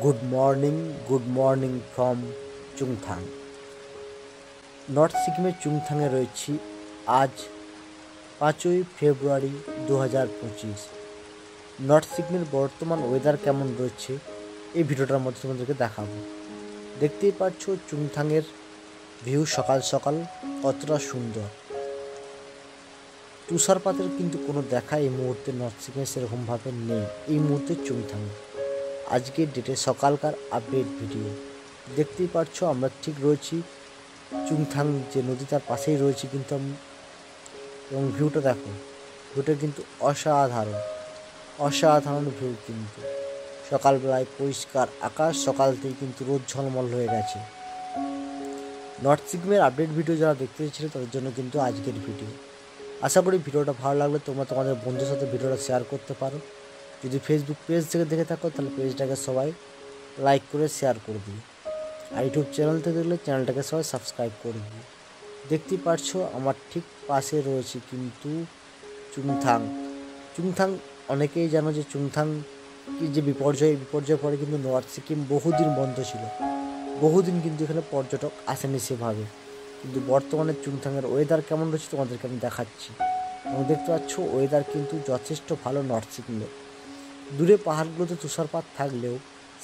Good morning from Chungthang. North সিকিমের চুংথাংয়ে রয়েছি আজ 5ই ফেব্রুয়ারি 2025। নর্থ সিকিমের বর্তমান ওয়েদার কেমন রয়েছে এই ভিডিওটার মধ্যে তোমাদেরকে দেখাবো। দেখতেই পাচ্ছ চুংথাংয়ের ভিউ সকাল সকাল কতটা সুন্দর। তুষারপাতের কিন্তু কোনো দেখা এই মুহূর্তে নর্থ সিকিমে সেরকমভাবে নেই। এই মুহূর্তে চুংথাংয়ে আজকের ডেটে সকালকার আপডেট ভিডিও। দেখতেই পাচ্ছ আমরা ঠিক রয়েছি চুংথাং যে নদী তার পাশেই রয়েছে কিন্তু এবং ভিউটা দেখো, ভিউটা কিন্তু অসাধারণ ভিউ। কিন্তু সকালবেলায় পরিষ্কার আকাশ, সকাল থেকে কিন্তু রোদ ঝলমল হয়ে গেছে। নর্থ সিকিমের আপডেট ভিডিও যারা দেখতে চেয়েছিল তাদের জন্য কিন্তু আজকের ভিডিও। আশা করি ভিডিওটা ভালো লাগলে তোমরা তোমাদের বন্ধুদের সাথে ভিডিওটা শেয়ার করতে পারো। যদি ফেসবুক পেজ থেকে দেখে থাকো তাহলে পেজটাকে সবাই লাইক করে শেয়ার করে দিও, আর ইউটিউব চ্যানেল থেকে দেখলে চ্যানেলটাকে সবাই সাবস্ক্রাইব করে দিও। দেখতেই পারছো আমার ঠিক পাশে রয়েছে কিন্তু চুংথাং। অনেকেই জানো যে চুংথাং কি যে বিপর্যয় পরে কিন্তু নর্থ সিকিম বহুদিন বন্ধ ছিল, বহুদিন কিন্তু এখানে পর্যটক আসেনি সেভাবে। কিন্তু বর্তমানে চুংথাংয়ের ওয়েদার কেমন রয়েছে তোমাদেরকে আমি দেখাচ্ছি। এবং দেখতে পাচ্ছ ওয়েদার কিন্তু যথেষ্ট ভালো নর্থ সিকিমে। দূরে পাহাড়গুলোতে তুষারপাত থাকলেও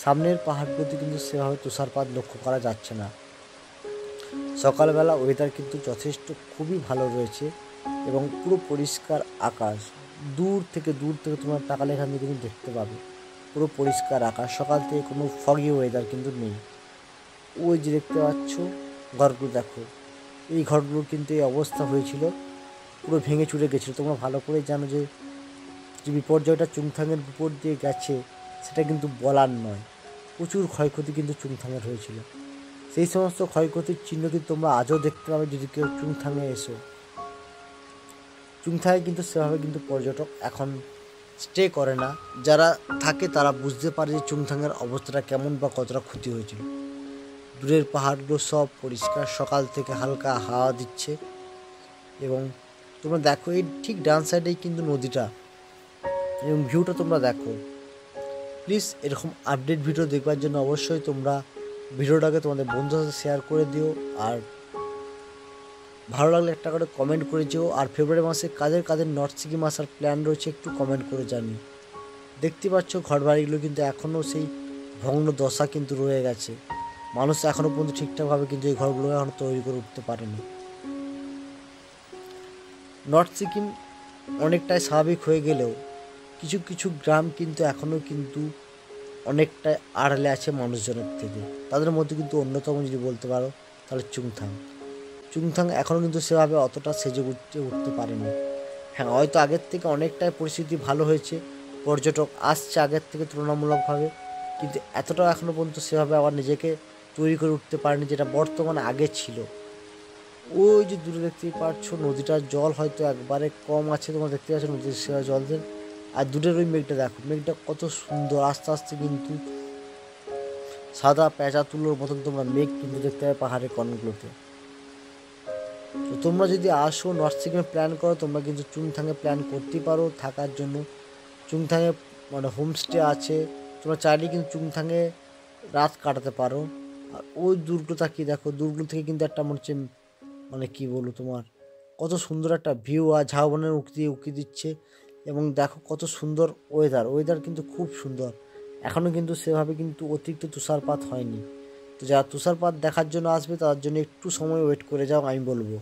সামনের পাহাড়গুলোতে কিন্তু সেভাবে তুষারপাত লক্ষ্য করা যাচ্ছে না। সকালবেলা ওয়েদার কিন্তু যথেষ্ট খুবই ভালো রয়েছে এবং পুরো পরিষ্কার আকাশ। দূর থেকে তোমরা তাকালে এখান থেকে কিন্তু দেখতে পাবে পুরো পরিষ্কার আকাশ। সকাল থেকে কোনো ফগি ওয়েদার কিন্তু নেই। ওই যে দেখতে পাচ্ছ ঘরগুলো দেখো, এই ঘরগুলো কিন্তু এই অবস্থা হয়েছিল, পুরো ভেঙে চুরে গেছিলো। তোমরা ভালো করে জানো যে বিপর্যয়টা চুংথাংয়ের উপর দিয়ে গেছে সেটা কিন্তু বলার নয়। প্রচুর ক্ষয়ক্ষতি কিন্তু চুংথাংয়ের হয়েছিল। সেই সমস্ত ক্ষয়ক্ষতির চিহ্ন কিন্তু তোমরা আজও দেখতে পাবে যদি কেউ চুংথাংয়ে এসো। চুংথাংয়ে কিন্তু সেভাবে কিন্তু পর্যটক এখন স্টে করে না। যারা থাকে তারা বুঝতে পারে যে চুংথাংয়ের অবস্থাটা কেমন বা কতটা ক্ষতি হয়েছিল। দূরের পাহাড়গুলো সব পরিষ্কার, সকাল থেকে হালকা হাওয়া দিচ্ছে। এবং তোমরা দেখো এই ঠিক ডান সাইডেই কিন্তু নদীটা, এবং ভিউটা তোমরা দেখো। প্লিজ এরকম আপডেট ভিডিও দেখবার জন্য অবশ্যই তোমরা ভিডিওটাকে তোমাদের বন্ধুদের সাথে শেয়ার করে দিও, আর ভালো লাগলে একটা করে কমেন্ট করে যেও। আর ফেব্রুয়ারি মাসে কাদের নর্থ সিকিম আসার প্ল্যান রয়েছে একটু কমেন্ট করে জানিও। দেখতে পাচ্ছ ঘরবাড়িগুলো কিন্তু এখনও সেই ভগ্ন দশা কিন্তু রয়ে গেছে। মানুষ এখনও পর্যন্ত ঠিকঠাকভাবে কিন্তু এই ঘরগুলো এখনও তৈরি করে উঠতে পারেনি। নর্থ সিকিম অনেকটাই স্বাভাবিক হয়ে গেলেও কিছু কিছু গ্রাম কিন্তু এখনও কিন্তু অনেকটাই আড়ালে আছে মানুষজনের থেকে। তাদের মধ্যে কিন্তু অন্যতম যদি বলতে পারো তাহলে চুংথাং এখনও কিন্তু সেভাবে অতটা সেজে উঠতে পারেনি। হ্যাঁ, হয়তো আগের থেকে অনেকটাই পরিস্থিতি ভালো হয়েছে, পর্যটক আসছে আগের থেকে তুলনামূলকভাবে, কিন্তু এতটাও এখনও পর্যন্ত সেভাবে আবার নিজেকে তৈরি করে উঠতে পারেনি যেটা বর্তমানে আগে ছিল। ওই যে দূরে দেখতেই পাচ্ছ নদীটার জল হয়তো একবারে কম আছে, তোমরা দেখতে পাচ্ছ নদীর সেবা জলদের। আর দূরের ওই মেঘটা দেখো, মেঘটা কত সুন্দর। আস্তে আস্তে কিন্তু সাদা পেঁচা তুলোর মতন তোমরা মেঘ কিন্তু দেখতে পাবে পাহাড়ের কণগুলোতে। তো তোমরা যদি আসো নর্থ সিকিমে প্ল্যান করো, তোমরা কিন্তু চুংথাংয়ে প্ল্যান করতেই পারো থাকার জন্য। চুংথাংয়ে মানে হোমস্টে আছে, তোমরা চাইলে কিন্তু চুংথাংয়ে রাত কাটাতে পারো। আর ওই দুর্গটা কি দেখো, দুর্গ থেকে কিন্তু একটা মনে হচ্ছে মানে কি বলবো তোমার, কত সুন্দর একটা ভিউ। আর ঝাউবনের উঁকি দিচ্ছে। এবং দেখো কত সুন্দর ওয়েদার কিন্তু খুব সুন্দর। এখনও কিন্তু সেভাবে কিন্তু অতিরিক্ত তুষারপাত হয়নি। তো যারা তুষারপাত দেখার জন্য আসবে তাদের জন্য একটু সময় ওয়েট করে যাও আমি বলবো।